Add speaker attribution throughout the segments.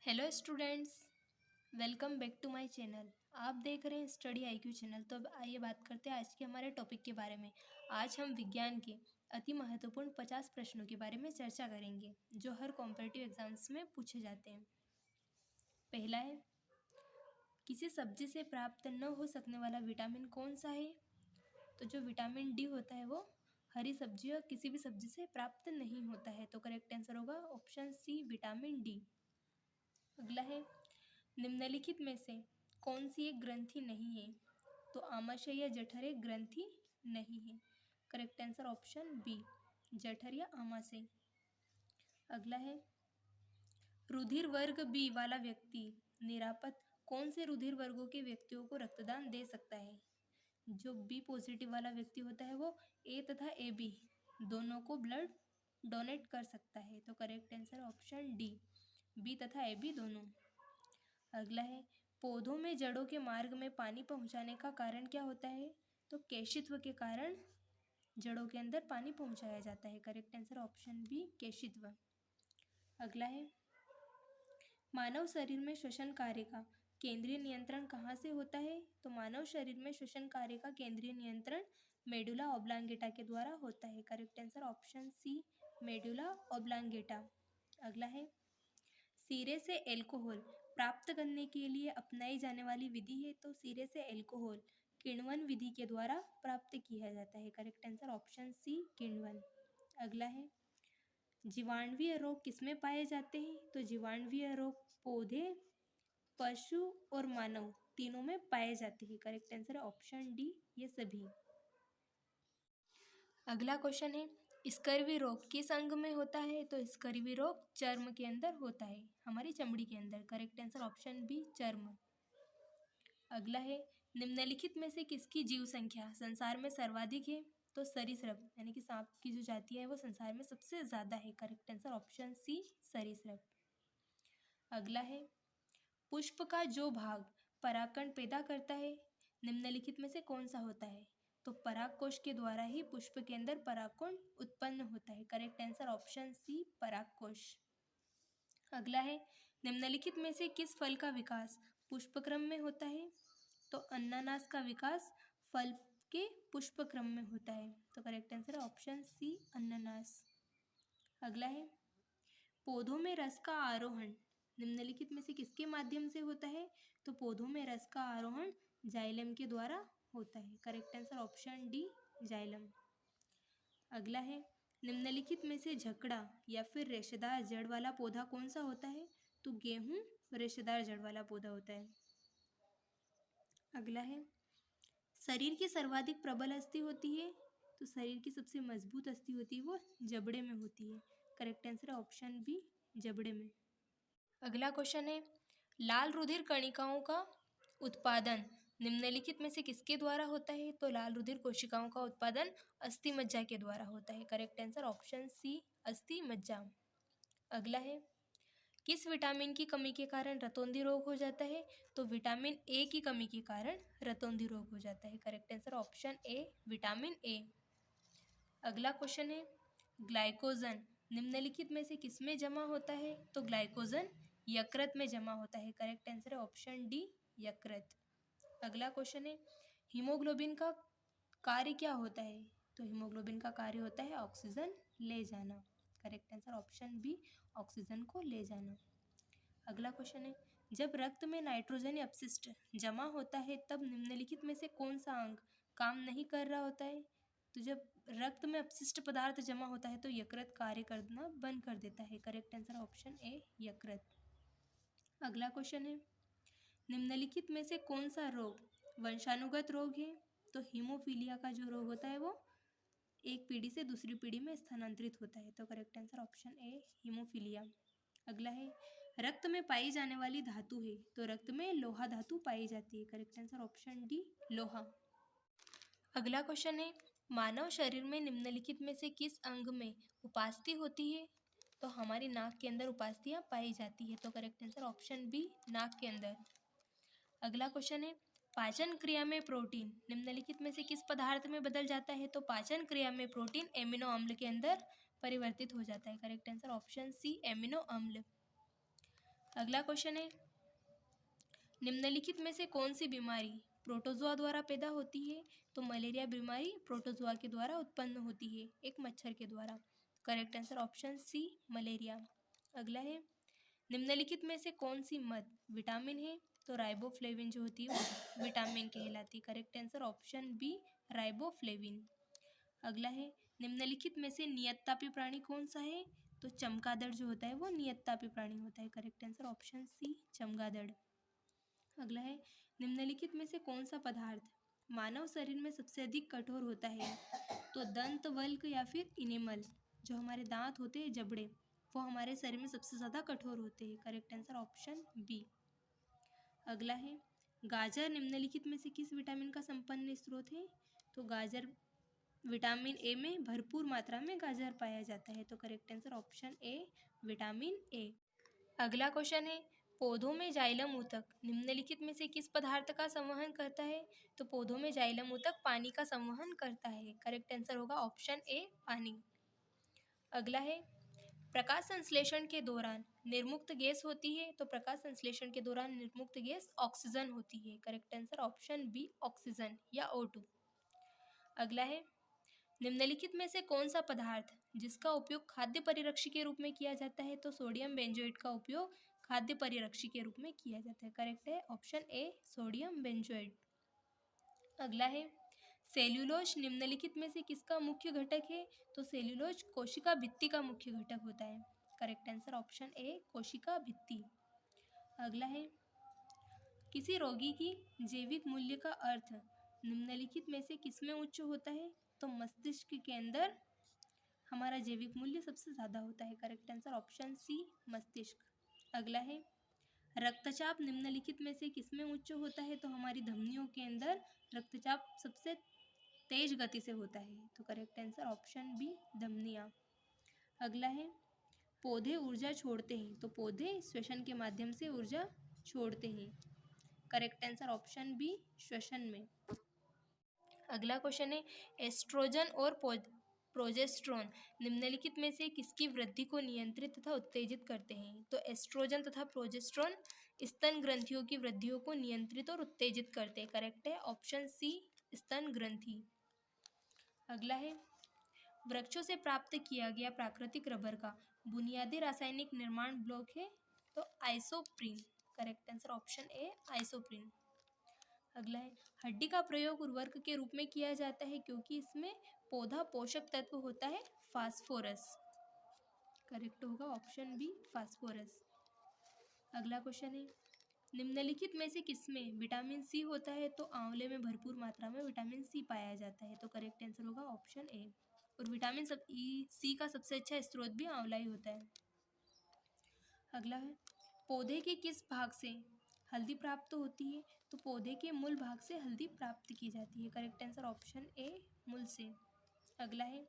Speaker 1: Hello students, welcome back to my channel. आप देख रहे हैं स्टडी आईक्यू चैनल। तो अब आइए बात करते हैं आज के हमारे टॉपिक के बारे में। आज हम विज्ञान के अति महत्वपूर्ण 50 प्रश्नों के बारे में चर्चा करेंगे जो हर कॉम्पिटिटिव एग्जाम्स में पूछे जाते हैं। पहला है, किसी सब्जी से प्राप्त न हो सकने वाला विटामिन कौन सा है? तो जो विटामिन डी होता है वो हरी सब्जी और किसी भी सब्जी से प्राप्त नहीं होता है। तो करेक्ट आंसर होगा ऑप्शन सी, विटामिन डी। अगला है, निम्नलिखित में से कौन सी एक ग्रंथि नहीं है? तो आमाशय या जठर एक ग्रंथि नहीं है। करेक्ट आंसर ऑप्शन बी, जठर या आमाशय। अगला है, रुधिर वर्ग बी वाला व्यक्ति निरापद कौन से रुधिर वर्गों के व्यक्तियों को रक्तदान दे सकता है? जो बी पॉजिटिव वाला व्यक्ति होता है वो ए तथा ए बी दोनों को ब्लड डोनेट कर सकता है। तो correct answer option D, B तथा ए बी दोनों। अगला है, पौधों में जड़ों के मार्ग में पानी पहुंचाने का कारण क्या होता है? तो केशित्व के कारण जड़ों के अंदर पानी पहुंचाया जाता है। करेक्ट आंसर ऑप्शन बी, केशित्व। अगला है, मानव शरीर में श्वसन कार्य का केंद्रीय नियंत्रण कहाँ से होता है? तो मानव शरीर में श्वसन कार्य का केंद्रीय नियंत्रण मेडुला ऑब्लांगेटा के द्वारा होता है। Correct answer option C, medulla oblongata. अगला है, सिरे से एल्कोहल प्राप्त करने के लिए अपनाई जाने वाली विधि है। तो सिरे से एल्कोहल किण्वन विधि के द्वारा प्राप्त किया जाता है। करेक्ट आंसर ऑप्शन सी, किण्वन। अगला है, जीवाणुवीय रोग किसमें पाए जाते हैं? तो जीवाणुवीय रोग पौधे, पशु और मानव तीनों में पाए जाते हैं। करेक्ट आंसर ऑप्शन डी, ये सभी। अगला क्वेश्चन है, स्कर्वी रोग किस अंग में होता है? तो स्कर्वी रोग चर्म के अंदर होता है, हमारी चमड़ी के अंदर। करेक्ट आंसर ऑप्शन बी, चर्म। अगला है, निम्नलिखित में से किसकी जीव संख्या संसार में सर्वाधिक है? तो सरीसृप यानी कि सांप की जो जाति है वो संसार में सबसे ज्यादा है। करेक्ट आंसर ऑप्शन सी, सरीसृप। अगला है, पुष्प का जो भाग परागकण पैदा करता है निम्नलिखित में से कौन सा होता है? तो परागकोश के द्वारा ही पुष्प के अंदर परागकण उत्पन्न होता है। करेक्ट आंसर ऑप्शन सी, परागकोश। अगला है, निम्नलिखित में से किस फल का विकास पुष्पक्रम में होता है? तो अनानास का विकास फल के पुष्पक्रम में होता है। तो करेक्ट आंसर ऑप्शन सी, अनानास। अगला है, पौधों में रस का आरोहण निम्नलिखित में से किसके माध्यम से होता है? तो पौधों में रस का आरोहण जाइलम के द्वारा होता है। Correct answer option D, xylem. अगला है, निम्नलिखित में से झकड़ा या फिर रेशेदार जड़ वाला पौधा कौन सा होता है? तो गेहूं रेशेदार जड़ वाला पौधा होता है। अगला है, शरीर की सर्वाधिक प्रबल अस्थि होती है। तो शरीर की सबसे मजबूत अस्थि होती है वो जबड़े में होती है। करेक्ट आंसर ऑप्शन बी, जबड़े में। अगला क्वेश्चन है, लाल रुधिर कणिकाओं का उत्पादन निम्नलिखित में से किसके द्वारा होता है? तो लाल रुधिर कोशिकाओं का उत्पादन अस्थि मज्जा के द्वारा होता है। करेक्ट आंसर ऑप्शन सी, अस्थि मज्जा। अगला है, किस विटामिन की कमी के कारण रतौंधी रोग हो जाता है? तो विटामिन ए की कमी के कारण रतौंधी रोग हो जाता है। Correct answer option A, vitamin A. अगला क्वेश्चन है, ग्लाइकोजन निम्नलिखित में से किसमें जमा होता है? तो ग्लाइकोजन यकृत में जमा होता है। करेक्ट आंसर है ऑप्शन डी, यकृत। अगला क्वेश्चन है, हीमोग्लोबिन का कार्य क्या होता है? तो हीमोग्लोबिन का कार्य होता है ऑक्सीजन ले जाना। Correct answer option B, oxygen को ले जाना। अगला क्वेश्चन है, जब रक्त में नाइट्रोजन अपशिष्ट जमा होता है तब निम्नलिखित में से कौन सा अंग काम नहीं कर रहा होता है? तो जब रक्त में अपशिष्ट पदार्थ जमा होता है तो यकृत कार्य करना बंद कर देता है। करेक्ट आंसर ऑप्शन ए, यकृत। अगला क्वेश्चन है, निम्नलिखित में से कौन सा रोग वंशानुगत रोग है? तो हीमोफीलिया का जो रोग होता है वो एक पीढ़ी से दूसरी पीढ़ी में स्थानांतरित होता है। तो correct answer option A, haemophilia. अगला है, रक्त में पाई जाने वाली धातु है। तो रक्त में लोहा धातु पाई जाती है। करेक्ट आंसर ऑप्शन डी, लोहा। अगला क्वेश्चन है, मानव शरीर में निम्नलिखित में से किस अंग में उपास्थि होती है? तो हमारी नाक के अंदर उपास्थियां पाई जाती है। तो करेक्ट आंसर ऑप्शन बी, नाक के अंदर। अगला क्वेश्चन है, पाचन क्रिया में प्रोटीन निम्नलिखित में से किस पदार्थ में बदल जाता है? तो पाचन क्रिया में प्रोटीन एमिनो अम्ल के अंदर परिवर्तित हो जाता है। Correct answer option C, amino अम्ल। अगला क्वेश्चन है, निम्नलिखित में से कौन सी बीमारी प्रोटोजोआ द्वारा पैदा होती है? तो मलेरिया बीमारी प्रोटोजोआ के द्वारा उत्पन्न होती है, एक मच्छर के द्वारा। Correct answer option C, malaria. अगला है, निम्नलिखित में से कौन सी मद विटामिन है? तो राइबोफ्लेविन जो होती है वो विटामिन कहलाती है। Correct answer option B, riboflavin. अगला है, निम्नलिखित में से नियततापी प्राणी कौन सा है? तो चमगादड़ जो होता है वो नियततापी प्राणी होता है। करेक्ट आंसर ऑप्शन सी, चमगादड़। अगला है, निम्नलिखित में से कौन सा पदार्थ मानव शरीर में सबसे अधिक कठोर होता है? तो दंत वल्क या फिर इनेमल, जो हमारे दांत होते हैं जबड़े, वो हमारे शरीर में सबसे ज़्यादा कठोर होते हैं। Correct answer option B. अगला है, गाजर निम्नलिखित में से किस विटामिन का संपन्न स्रोत है? तो गाजर विटामिन ए में भरपूर मात्रा में गाजर पाया जाता है। तो correct answer option A, vitamin A. अगला क्वेश्चन है, पौधों में जाइलम ऊतक निम्नलिखित में से किस पदार्थ का संवहन करता है? तो पौधों में जाइलम ऊतक पानी का संवहन करता है। करेक्ट आंसर होगा ऑप्शन ए, पानी। अगला है, प्रकाश संश्लेषण के दौरान निर्मुक्त गैस होती है? तो प्रकाश संश्लेषण के दौरान निर्मुक्त गैस ऑक्सीजन होती है। Correct answer option B, oxygen या O2। अगला है, निम्नलिखित में से कौन सा पदार्थ जिसका उपयोग खाद्य परिरक्षी के रूप में किया जाता है? तो सोडियम बेंजोएट का उपयोग खाद्य परिरक्षी के रूप में किया जाता है। करेक्ट है ऑप्शन ए, सोडियम बेंजोएट। अगला है, सेल्यूलोज निम्नलिखित में से किसका मुख्य घटक है? तो सेल्यूलोज कोशिका भित्ति का मुख्य घटक होता है। करेक्ट आंसर ऑप्शन ए, कोशिका भित्ति। अगला है, किसी रोगी की जैविक मूल्य का अर्थ निम्नलिखित में से किसमें उच्च होता है? तो मस्तिष्क के अंदर हमारा जैविक मूल्य सबसे ज़्यादा होता है। करेक्ट आंसर ऑप्शन सी, मस्तिष्क। अगला है, रक्तचाप निम्नलिखित में से किसमें उच्च होता है? तो हमारी धमनियों के अंदर रक्तचाप सबसे तेज गति से होता है। तो करेक्ट आंसर ऑप्शन बी, धमनियाँ। अगला है, पौधे ऊर्जा छोड़ते हैं? तो पौधे श्वसन के माध्यम से ऊर्जा छोड़ते हैं। करेक्ट आंसर ऑप्शन बी, श्वसन में। अगला क्वेश्चन है, एस्ट्रोजन और प्रोजेस्टेरोन निम्नलिखित में से किसकी वृद्धि को नियंत्रित तथा उत्तेजित करते हैं? तो एस्ट्रोजन तथा प्रोजेस्टेरोन स्तन ग्रंथियों की वृद्धियों को नियंत्रित और उत्तेजित करते हैं। करेक्ट है ऑप्शन सी, स्तन ग्रंथि। अगला है, वृक्षों से प्राप्त किया गया प्राकृतिक रबर का बुनियादी रासायनिक निर्माण ब्लॉक है? तो isoprene. Correct answer option A, isoprene. अगला है, हड्डी का प्रयोग उर्वरक के रूप में किया जाता है क्योंकि इसमें पौधा पोषक तत्व होता है फास्फोरस। करेक्ट होगा ऑप्शन बी, फास्फोरस। अगला क्वेश्चन है, निम्नलिखित में से किसमें विटामिन सी होता है? तो आंवले में भरपूर मात्रा में विटामिन सी पाया जाता है। तो करेक्ट आंसर होगा ऑप्शन ए। और विटामिन सी का सबसे अच्छा स्रोत भी आंवला ही होता है। अगला है, पौधे के किस भाग से हल्दी प्राप्त होती है? तो पौधे के मूल भाग से हल्दी प्राप्त की जाती है। करेक्ट आंसर ऑप्शन ए, मूल से। अगला है,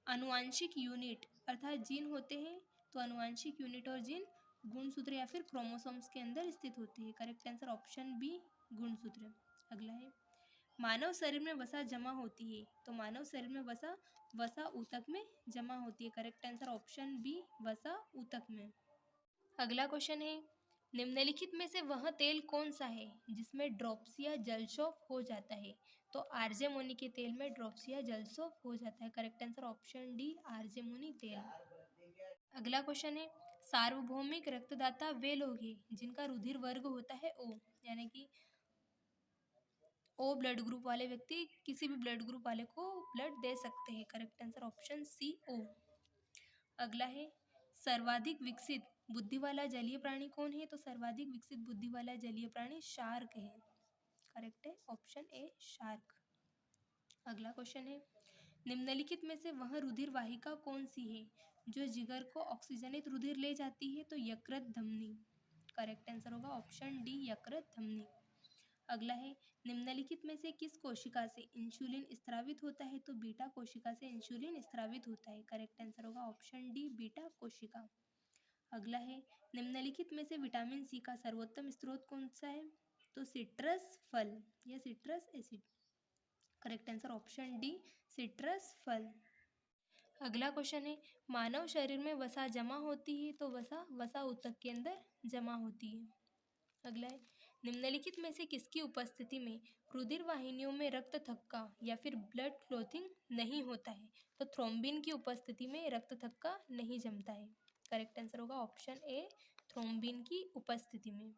Speaker 1: आनुवांशिक यूनिट अर्थात जीन होते हैं? तो आनुवांशिक यूनिट और जीन गुणसूत्र या फिर क्रोमोसोम्स के अंदर स्थित होते हैं। करेक्ट आंसर ऑप्शन बी, गुणसूत्र। अगला है, मानव शरीर में वसा जमा होती है? तो मानव शरीर में वसा वसा ऊतक में जमा होती है। करेक्ट आंसर ऑप्शन बी, वसा ऊतक में। अगला क्वेश्चन है, निम्नलिखित में से वह तेल कौन सा है जिसमें ड्रॉप्सिया जलशॉफ हो जाता है? तो आर्जेमोनी के तेल में ड्रॉप्सिया जलशॉफ हो जाता है। करेक्ट आंसर ऑप्शन डी, आर्जेमोनी तेल। अगला क्वेश्चन है, सार्वभौमिक रक्तदाता वे लोग हैं जिनका रुधिर वर्ग होता है O, यानी कि O ब्लड ग्रुप वाले व्यक्ति किसी भी ब्लड ग्रुप वाले को ब्लड दे सकते हैं। Correct answer option C, O। अगला है, सर्वाधिक विकसित बुद्धि वाला जलीय प्राणी कौन है? तो सर्वाधिक विकसित बुद्धि वाला जलीय प्राणी शार्क है। करेक्ट है ऑप्शन ए, शार्क। अगला क्वेश्चन है, निम्नलिखित में से वह रुधिर वाहिका कौन सी है जो जिगर को ऑक्सीजनित रुधिर ले जाती है? तो यकृत धमनी। करेक्ट आंसर होगा ऑप्शन डी, यकृत धमनी। अगला है, निम्नलिखित में से किस कोशिका से इंसुलिन स्रावित होता है? तो बीटा कोशिका से इंसुलिन स्रावित होता है। करेक्ट आंसर होगा ऑप्शन डी, बीटा कोशिका। अगला है, निम्नलिखित में से विटामिन सी का सर्वोत्तम स्रोत कौन सा है? तो सिट्रस फल या citrus acid. Correct answer option D, citrus फल। अगला क्वेश्चन है, मानव शरीर में वसा जमा होती है तो वसा ऊतक के अंदर जमा होती है। अगला है, निम्नलिखित में से किसकी उपस्थिति में रुधिर वाहिनियों में रक्त थक्का या फिर ब्लड क्लोथिंग नहीं होता है? तो थ्रोम्बिन की उपस्थिति में रक्त थक्का नहीं जमता है। करेक्ट आंसर होगा ऑप्शन ए, थ्रोम्बिन की उपस्थिति में।